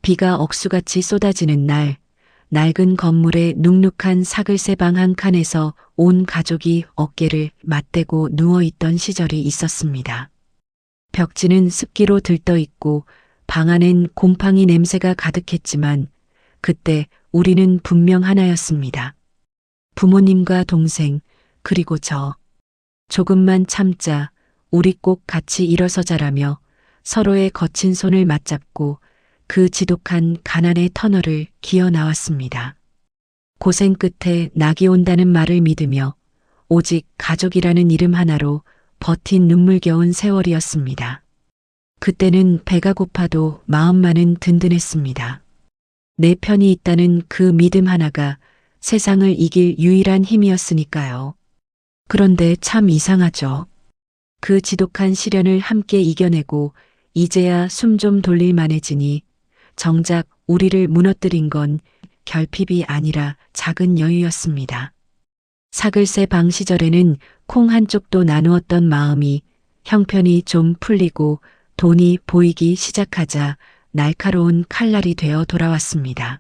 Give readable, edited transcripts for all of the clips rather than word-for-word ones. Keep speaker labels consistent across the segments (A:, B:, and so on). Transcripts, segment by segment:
A: 비가 억수같이 쏟아지는 날, 낡은 건물의 눅눅한 사글세 방 한 칸에서 온 가족이 어깨를 맞대고 누워있던 시절이 있었습니다. 벽지는 습기로 들떠있고 방 안엔 곰팡이 냄새가 가득했지만 그때 우리는 분명 하나였습니다. 부모님과 동생, 그리고 저. 조금만 참자, 우리 꼭 같이 일어서자라며 서로의 거친 손을 맞잡고 그 지독한 가난의 터널을 기어 나왔습니다. 고생 끝에 낙이 온다는 말을 믿으며 오직 가족이라는 이름 하나로 버틴 눈물겨운 세월이었습니다. 그때는 배가 고파도 마음만은 든든했습니다. 내 편이 있다는 그 믿음 하나가 세상을 이길 유일한 힘이었으니까요. 그런데 참 이상하죠. 그 지독한 시련을 함께 이겨내고 이제야 숨 좀 돌릴 만해지니 정작 우리를 무너뜨린 건 결핍이 아니라 작은 여유였습니다. 사글세 방 시절에는 콩 한쪽도 나누었던 마음이 형편이 좀 풀리고 돈이 보이기 시작하자 날카로운 칼날이 되어 돌아왔습니다.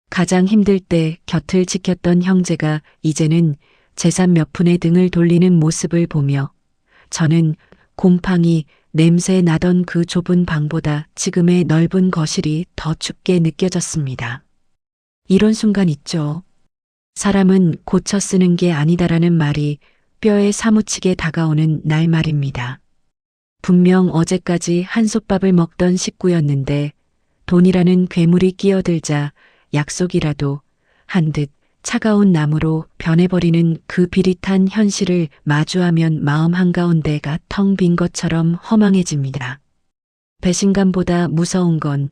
A: 가장 힘들 때 곁을 지켰던 형제가 이제는 재산 몇 푼의 등을 돌리는 모습을 보며 저는 곰팡이 냄새 나던 그 좁은 방보다 지금의 넓은 거실이 더 춥게 느껴졌습니다. 이런 순간 있죠. 사람은 고쳐 쓰는 게 아니다라는 말이 뼈에 사무치게 다가오는 날 말입니다. 분명 어제까지 한솥밥을 먹던 식구였는데 돈이라는 괴물이 끼어들자 약속이라도 한 듯 차가운 나무로 변해버리는 그 비릿한 현실을 마주하면 마음 한가운데가 텅 빈 것처럼 허망해집니다. 배신감보다 무서운 건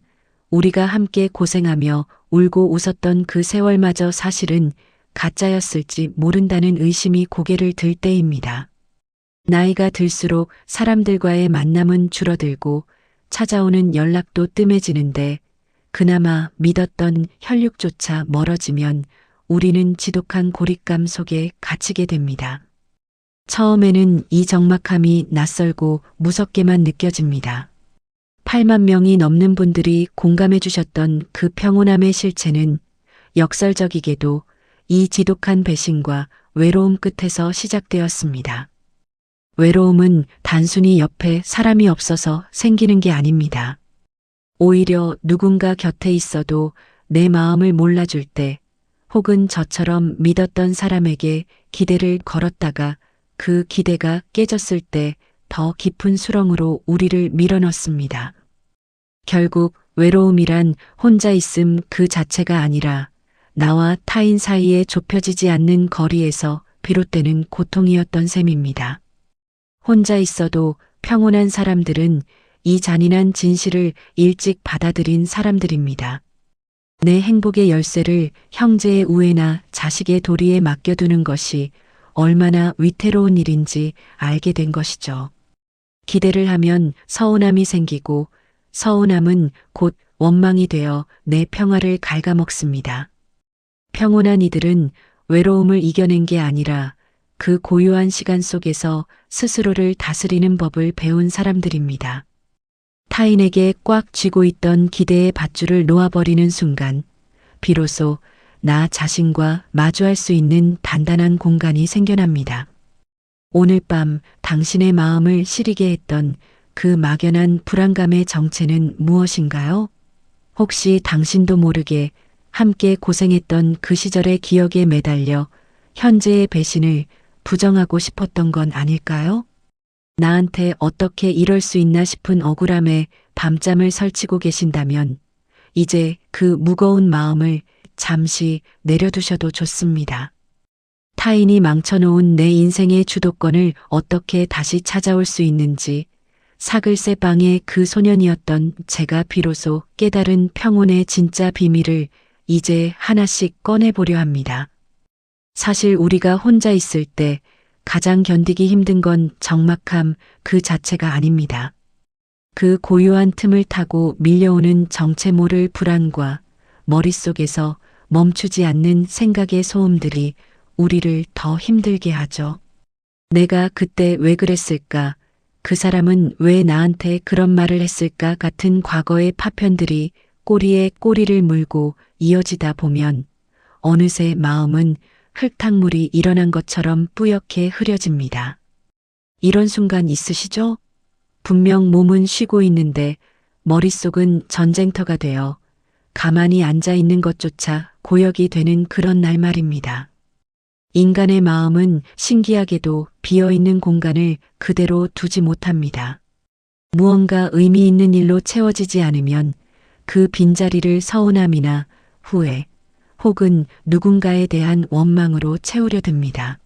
A: 우리가 함께 고생하며 울고 웃었던 그 세월마저 사실은 가짜였을지 모른다는 의심이 고개를 들 때입니다. 나이가 들수록 사람들과의 만남은 줄어들고 찾아오는 연락도 뜸해지는데 그나마 믿었던 혈육조차 멀어지면 우리는 지독한 고립감 속에 갇히게 됩니다. 처음에는 이 적막함이 낯설고 무섭게만 느껴집니다. 8만 명이 넘는 분들이 공감해 주셨던 그 평온함의 실체는 역설적이게도 이 지독한 배신과 외로움 끝에서 시작되었습니다. 외로움은 단순히 옆에 사람이 없어서 생기는 게 아닙니다. 오히려 누군가 곁에 있어도 내 마음을 몰라줄 때 혹은 저처럼 믿었던 사람에게 기대를 걸었다가 그 기대가 깨졌을 때 더 깊은 수렁으로 우리를 밀어넣습니다. 결국 외로움이란 혼자 있음 그 자체가 아니라 나와 타인 사이에 좁혀지지 않는 거리에서 비롯되는 고통이었던 셈입니다. 혼자 있어도 평온한 사람들은 이 잔인한 진실을 일찍 받아들인 사람들입니다. 내 행복의 열쇠를 형제의 우애나 자식의 도리에 맡겨두는 것이 얼마나 위태로운 일인지 알게 된 것이죠. 기대를 하면 서운함이 생기고 서운함은 곧 원망이 되어 내 평화를 갉아먹습니다. 평온한 이들은 외로움을 이겨낸 게 아니라 그 고요한 시간 속에서 스스로를 다스리는 법을 배운 사람들입니다. 타인에게 꽉 쥐고 있던 기대의 밧줄을 놓아버리는 순간 비로소 나 자신과 마주할 수 있는 단단한 공간이 생겨납니다. 오늘 밤 당신의 마음을 시리게 했던 그 막연한 불안감의 정체는 무엇인가요? 혹시 당신도 모르게 함께 고생했던 그 시절의 기억에 매달려 현재의 배신을 부정하고 싶었던 건 아닐까요? 나한테 어떻게 이럴 수 있나 싶은 억울함에 밤잠을 설치고 계신다면 이제 그 무거운 마음을 잠시 내려두셔도 좋습니다. 타인이 망쳐놓은 내 인생의 주도권을 어떻게 다시 찾아올 수 있는지 사글세 방의 그 소년이었던 제가 비로소 깨달은 평온의 진짜 비밀을 이제 하나씩 꺼내보려 합니다. 사실 우리가 혼자 있을 때 가장 견디기 힘든 건 적막함 그 자체가 아닙니다. 그 고요한 틈을 타고 밀려오는 정체 모를 불안과 머릿속에서 멈추지 않는 생각의 소음들이 우리를 더 힘들게 하죠. 내가 그때 왜 그랬을까? 그 사람은 왜 나한테 그런 말을 했을까? 같은 과거의 파편들이 꼬리에 꼬리를 물고 이어지다 보면 어느새 마음은 흙탕물이 일어난 것처럼 뿌옇게 흐려집니다. 이런 순간 있으시죠? 분명 몸은 쉬고 있는데 머릿속은 전쟁터가 되어 가만히 앉아 있는 것조차 고역이 되는 그런 날 말입니다. 인간의 마음은 신기하게도 비어있는 공간을 그대로 두지 못합니다. 무언가 의미 있는 일로 채워지지 않으면 그 빈자리를 서운함이나 후회 혹은 누군가에 대한 원망으로 채우려 듭니다.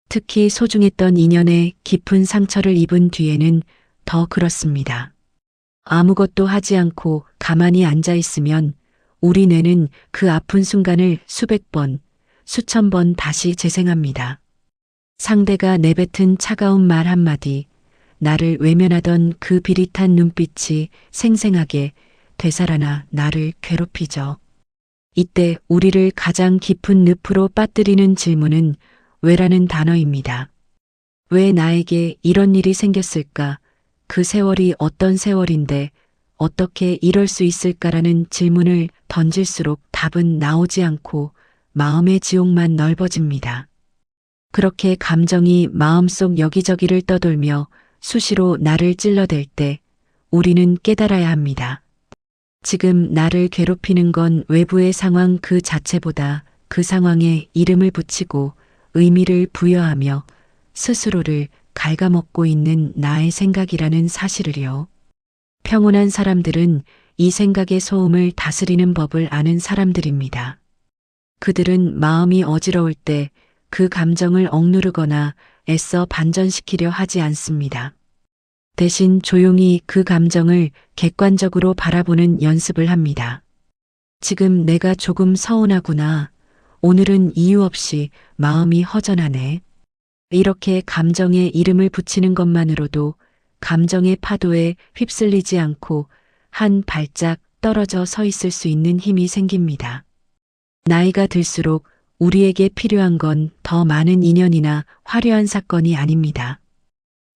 A: 특히 소중했던 인연에 깊은 상처를 입은 뒤에는 더 그렇습니다. 아무것도 하지 않고 가만히 앉아 있으면 우리 뇌는 그 아픈 순간을 수백 번, 수천 번 다시 재생합니다. 상대가 내뱉은 차가운 말 한마디, 나를 외면하던 그 비릿한 눈빛이 생생하게 되살아나 나를 괴롭히죠. 이때 우리를 가장 깊은 늪으로 빠뜨리는 질문은 왜라는 단어입니다. 왜 나에게 이런 일이 생겼을까? 그 세월이 어떤 세월인데 어떻게 이럴 수 있을까라는 질문을 던질수록 답은 나오지 않고 마음의 지옥만 넓어집니다. 그렇게 감정이 마음속 여기저기를 떠돌며 수시로 나를 찔러댈 때 우리는 깨달아야 합니다. 지금 나를 괴롭히는 건 외부의 상황 그 자체보다 그 상황에 이름을 붙이고 의미를 부여하며 스스로를 갉아먹고 있는 나의 생각이라는 사실을요. 평온한 사람들은 이 생각의 소음을 다스리는 법을 아는 사람들입니다. 그들은 마음이 어지러울 때 그 감정을 억누르거나 애써 반전시키려 하지 않습니다. 대신 조용히 그 감정을 객관적으로 바라보는 연습을 합니다. 지금 내가 조금 서운하구나. 오늘은 이유 없이 마음이 허전하네. 이렇게 감정에 이름을 붙이는 것만으로도 감정의 파도에 휩쓸리지 않고 한 발짝 떨어져 서 있을 수 있는 힘이 생깁니다. 나이가 들수록 우리에게 필요한 건 더 많은 인연이나 화려한 사건이 아닙니다.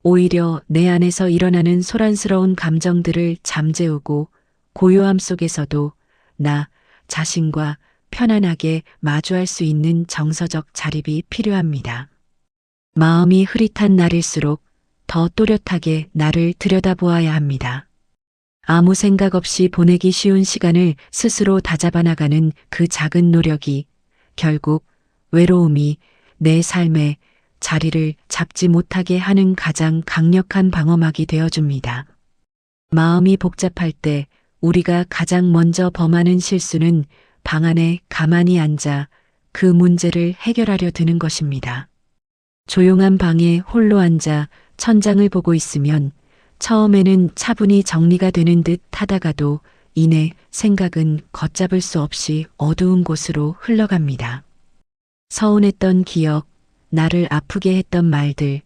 A: 오히려 내 안에서 일어나는 소란스러운 감정들을 잠재우고 고요함 속에서도 나 자신과 편안하게 마주할 수 있는 정서적 자립이 필요합니다. 마음이 흐릿한 날일수록 더 또렷하게 나를 들여다보아야 합니다. 아무 생각 없이 보내기 쉬운 시간을 스스로 다잡아 나가는 그 작은 노력이 결국 외로움이 내 삶에 자리를 잡지 못하게 하는 가장 강력한 방어막이 되어줍니다. 마음이 복잡할 때 우리가 가장 먼저 범하는 실수는 방 안에 가만히 앉아 그 문제를 해결하려 드는 것입니다. 조용한 방에 홀로 앉아 천장을 보고 있으면 처음에는 차분히 정리가 되는 듯 하다가도 이내 생각은 걷잡을 수 없이 어두운 곳으로 흘러갑니다. 서운했던 기억, 나를 아프게 했던 말들,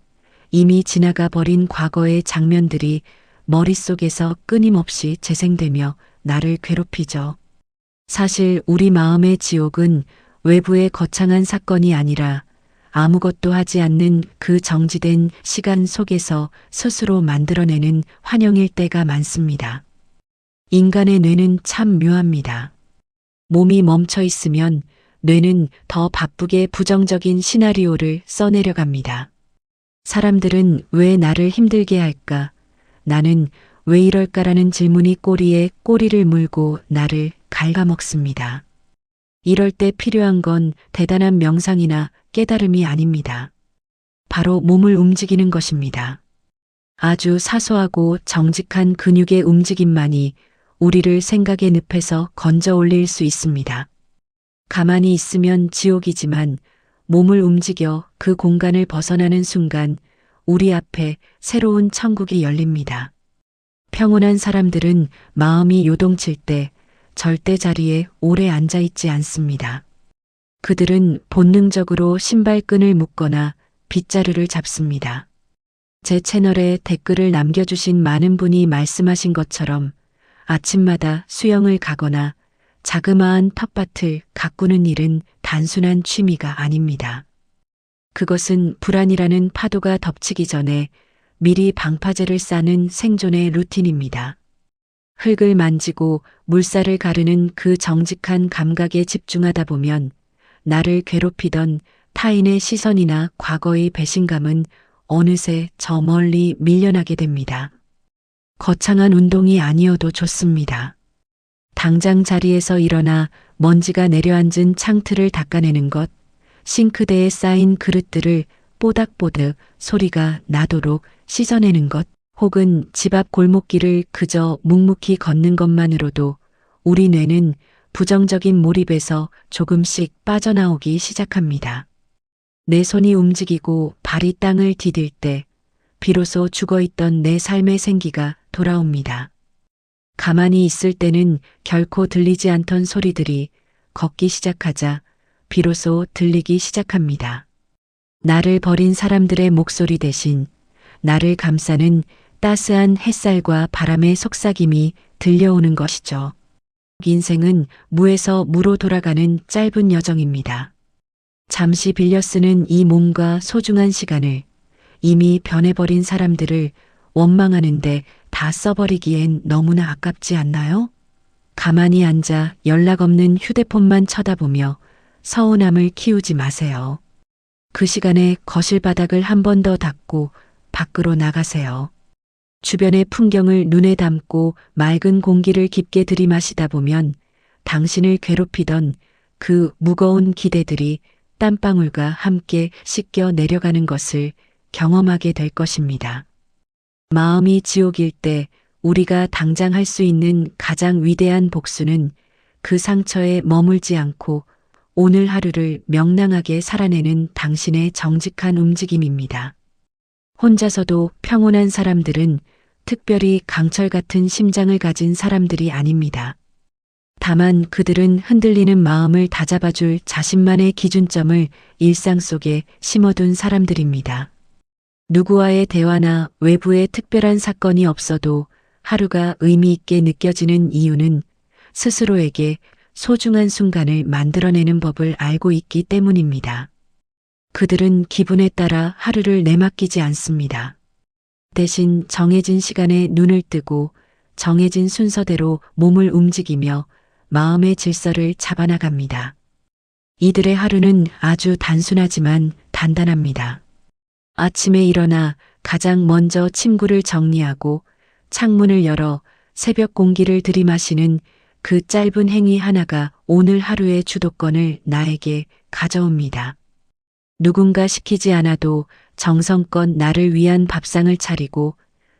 A: 이미 지나가 버린 과거의 장면들이 머릿속에서 끊임없이 재생되며 나를 괴롭히죠. 사실 우리 마음의 지옥은 외부의 거창한 사건이 아니라 아무것도 하지 않는 그 정지된 시간 속에서 스스로 만들어내는 환영일 때가 많습니다. 인간의 뇌는 참 묘합니다. 몸이 멈춰 있으면 뇌는 더 바쁘게 부정적인 시나리오를 써내려갑니다. 사람들은 왜 나를 힘들게 할까? 나는 왜 이럴까라는 질문이 꼬리에 꼬리를 물고 나를 갉아먹습니다. 이럴 때 필요한 건 대단한 명상이나 깨달음이 아닙니다. 바로 몸을 움직이는 것입니다. 아주 사소하고 정직한 근육의 움직임만이 우리를 생각의 늪에서 건져 올릴 수 있습니다. 가만히 있으면 지옥이지만 몸을 움직여 그 공간을 벗어나는 순간 우리 앞에 새로운 천국이 열립니다. 평온한 사람들은 마음이 요동칠 때 절대 자리에 오래 앉아 있지 않습니다. 그들은 본능적으로 신발끈을 묶거나 빗자루를 잡습니다. 제 채널에 댓글을 남겨주신 많은 분이 말씀하신 것처럼 아침마다 수영을 가거나 자그마한 텃밭을 가꾸는 일은 단순한 취미가 아닙니다. 그것은 불안이라는 파도가 덮치기 전에 미리 방파제를 싸는 생존의 루틴입니다. 흙을 만지고 물살을 가르는 그 정직한 감각에 집중하다 보면 나를 괴롭히던 타인의 시선이나 과거의 배신감은 어느새 저 멀리 밀려나게 됩니다. 거창한 운동이 아니어도 좋습니다. 당장 자리에서 일어나 먼지가 내려앉은 창틀을 닦아내는 것, 싱크대에 쌓인 그릇들을 뽀닥뽀닥 소리가 나도록 씻어내는 것, 혹은 집 앞 골목길을 그저 묵묵히 걷는 것만으로도 우리 뇌는 부정적인 몰입에서 조금씩 빠져나오기 시작합니다. 내 손이 움직이고 발이 땅을 디딜 때 비로소 죽어있던 내 삶의 생기가 돌아옵니다. 가만히 있을 때는 결코 들리지 않던 소리들이 걷기 시작하자 비로소 들리기 시작합니다. 나를 버린 사람들의 목소리 대신 나를 감싸는 따스한 햇살과 바람의 속삭임이 들려오는 것이죠. 인생은 무에서 무로 돌아가는 짧은 여정입니다. 잠시 빌려 쓰는 이 몸과 소중한 시간을, 이미 변해버린 사람들을 원망하는데 다 써버리기엔 너무나 아깝지 않나요? 가만히 앉아 연락 없는 휴대폰만 쳐다보며 서운함을 키우지 마세요. 그 시간에 거실 바닥을 한 번 더 닦고 밖으로 나가세요. 주변의 풍경을 눈에 담고 맑은 공기를 깊게 들이마시다 보면 당신을 괴롭히던 그 무거운 기대들이 땀방울과 함께 씻겨 내려가는 것을 경험하게 될 것입니다. 마음이 지옥일 때 우리가 당장 할 수 있는 가장 위대한 복수는 그 상처에 머물지 않고 오늘 하루를 명랑하게 살아내는 당신의 정직한 움직임입니다. 혼자서도 평온한 사람들은 특별히 강철 같은 심장을 가진 사람들이 아닙니다. 다만 그들은 흔들리는 마음을 다잡아줄 자신만의 기준점을 일상 속에 심어둔 사람들입니다. 누구와의 대화나 외부의 특별한 사건이 없어도 하루가 의미 있게 느껴지는 이유는 스스로에게 소중한 순간을 만들어내는 법을 알고 있기 때문입니다. 그들은 기분에 따라 하루를 내맡기지 않습니다. 대신 정해진 시간에 눈을 뜨고 정해진 순서대로 몸을 움직이며 마음의 질서를 잡아나갑니다. 이들의 하루는 아주 단순하지만 단단합니다. 아침에 일어나 가장 먼저 침구를 정리하고 창문을 열어 새벽 공기를 들이마시는 그 짧은 행위 하나가 오늘 하루의 주도권을 나에게 가져옵니다. 누군가 시키지 않아도 정성껏 나를 위한 밥상을 차리고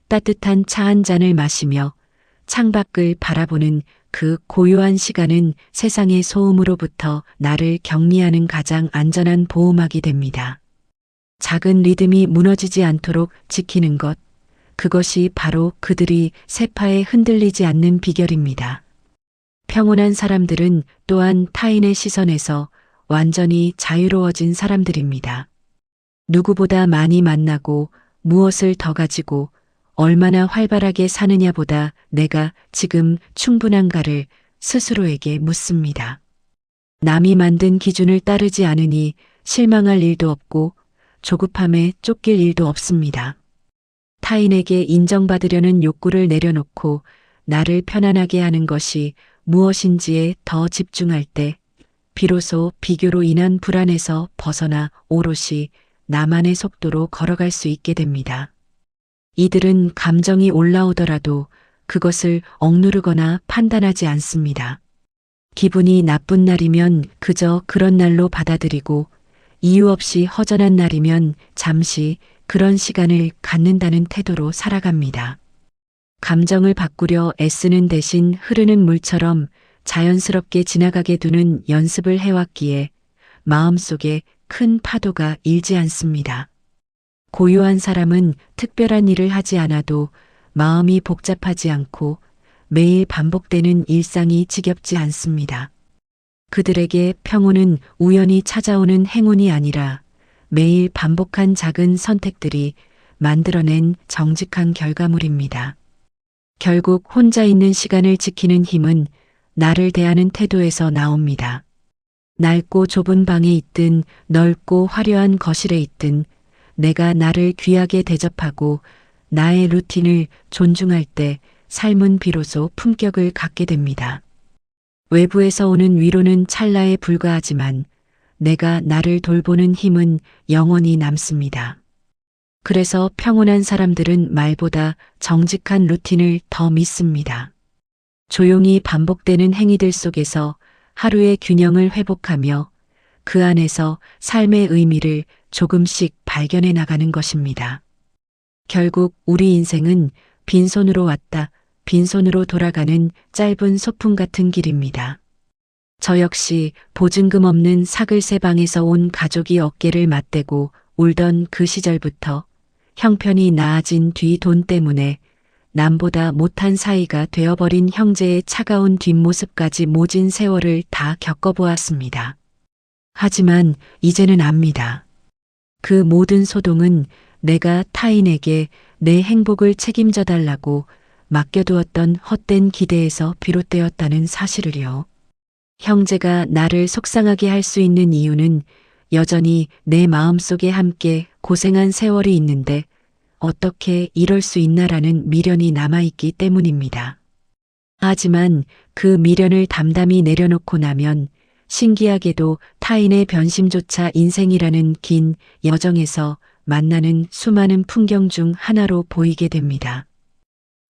A: 따뜻한 차 한 잔을 마시며 창밖을 바라보는 그 고요한 시간은 세상의 소음으로부터 나를 격리하는 가장 안전한 보호막이 됩니다. 작은 리듬이 무너지지 않도록 지키는 것, 그것이 바로 그들이 세파에 흔들리지 않는 비결입니다. 평온한 사람들은 또한 타인의 시선에서 완전히 자유로워진 사람들입니다. 누구보다 많이 만나고 무엇을 더 가지고 얼마나 활발하게 사느냐보다 내가 지금 충분한가를 스스로에게 묻습니다. 남이 만든 기준을 따르지 않으니 실망할 일도 없고 조급함에 쫓길 일도 없습니다. 타인에게 인정받으려는 욕구를 내려놓고 나를 편안하게 하는 것이 무엇인지에 더 집중할 때 비로소 비교로 인한 불안에서 벗어나 오롯이 나만의 속도로 걸어갈 수 있게 됩니다. 이들은 감정이 올라오더라도 그것을 억누르거나 판단하지 않습니다. 기분이 나쁜 날이면 그저 그런 날로 받아들이고 이유 없이 허전한 날이면 잠시 그런 시간을 갖는다는 태도로 살아갑니다. 감정을 바꾸려 애쓰는 대신 흐르는 물처럼 자연스럽게 지나가게 두는 연습을 해왔기에 마음속에 큰 파도가 일지 않습니다. 고요한 사람은 특별한 일을 하지 않아도 마음이 복잡하지 않고 매일 반복되는 일상이 지겹지 않습니다. 그들에게 평온은 우연히 찾아오는 행운이 아니라 매일 반복한 작은 선택들이 만들어낸 정직한 결과물입니다. 결국 혼자 있는 시간을 지키는 힘은 나를 대하는 태도에서 나옵니다. 낡고 좁은 방에 있든 넓고 화려한 거실에 있든 내가 나를 귀하게 대접하고 나의 루틴을 존중할 때 삶은 비로소 품격을 갖게 됩니다. 외부에서 오는 위로는 찰나에 불과하지만 내가 나를 돌보는 힘은 영원히 남습니다. 그래서 평온한 사람들은 말보다 정직한 루틴을 더 믿습니다. 조용히 반복되는 행위들 속에서 하루의 균형을 회복하며 그 안에서 삶의 의미를 조금씩 발견해 나가는 것입니다. 결국 우리 인생은 빈손으로 왔다, 빈손으로 돌아가는 짧은 소풍 같은 길입니다. 저 역시 보증금 없는 사글세 방에서 온 가족이 어깨를 맞대고 울던 그 시절부터 형편이 나아진 뒤 돈 때문에 남보다 못한 사이가 되어버린 형제의 차가운 뒷모습까지 모진 세월을 다 겪어보았습니다. 하지만 이제는 압니다. 그 모든 소동은 내가 타인에게 내 행복을 책임져 달라고 맡겨두었던 헛된 기대에서 비롯되었다는 사실을요. 형제가 나를 속상하게 할 수 있는 이유는 여전히 내 마음속에 함께 고생한 세월이 있는데 어떻게 이럴 수 있나라는 미련이 남아있기 때문입니다. 하지만 그 미련을 담담히 내려놓고 나면 신기하게도 타인의 변심조차 인생이라는 긴 여정에서 만나는 수많은 풍경 중 하나로 보이게 됩니다.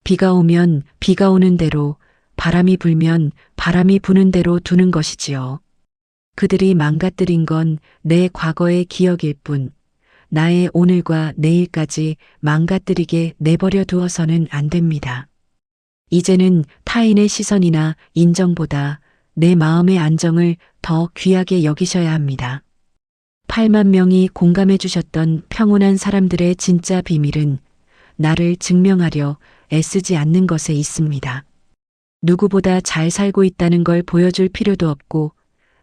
A: 비가 오면 비가 오는 대로, 바람이 불면 바람이 부는 대로 두는 것이지요. 그들이 망가뜨린 건 내 과거의 기억일 뿐, 나의 오늘과 내일까지 망가뜨리게 내버려 두어서는 안 됩니다. 이제는 타인의 시선이나 인정보다 내 마음의 안정을 더 귀하게 여기셔야 합니다. 8만 명이 공감해 주셨던 평온한 사람들의 진짜 비밀은 나를 증명하려 애쓰지 않는 것에 있습니다. 누구보다 잘 살고 있다는 걸 보여줄 필요도 없고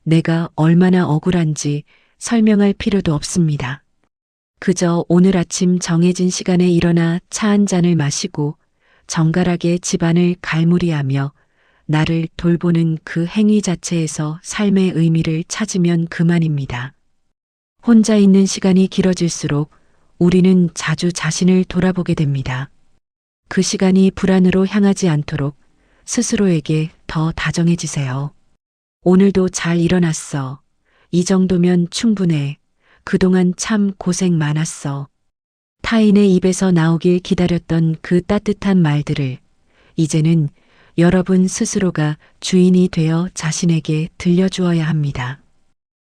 A: 내가 얼마나 억울한지 설명할 필요도 없습니다. 그저 오늘 아침 정해진 시간에 일어나 차 한 잔을 마시고 정갈하게 집안을 갈무리하며 나를 돌보는 그 행위 자체에서 삶의 의미를 찾으면 그만입니다. 혼자 있는 시간이 길어질수록 우리는 자주 자신을 돌아보게 됩니다. 그 시간이 불안으로 향하지 않도록 스스로에게 더 다정해지세요. 오늘도 잘 일어났어. 이 정도면 충분해. 그동안 참 고생 많았어. 타인의 입에서 나오길 기다렸던 그 따뜻한 말들을 이제는 여러분 스스로가 주인이 되어 자신에게 들려주어야 합니다.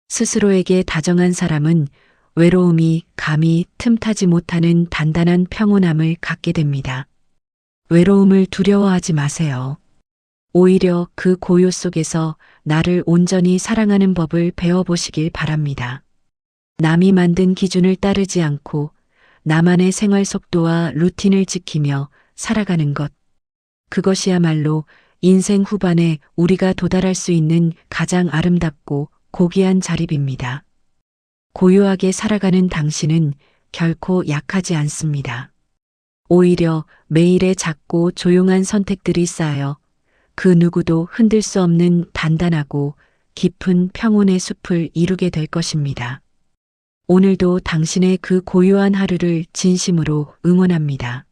A: 스스로에게 다정한 사람은 외로움이 감히 틈타지 못하는 단단한 평온함을 갖게 됩니다. 외로움을 두려워하지 마세요. 오히려 그 고요 속에서 나를 온전히 사랑하는 법을 배워보시길 바랍니다. 남이 만든 기준을 따르지 않고 나만의 생활 속도와 루틴을 지키며 살아가는 것. 그것이야말로 인생 후반에 우리가 도달할 수 있는 가장 아름답고 고귀한 자립입니다. 고요하게 살아가는 당신은 결코 약하지 않습니다. 오히려 매일의 작고 조용한 선택들이 쌓여 그 누구도 흔들 수 없는 단단하고 깊은 평온의 숲을 이루게 될 것입니다. 오늘도 당신의 그 고요한 하루를 진심으로 응원합니다.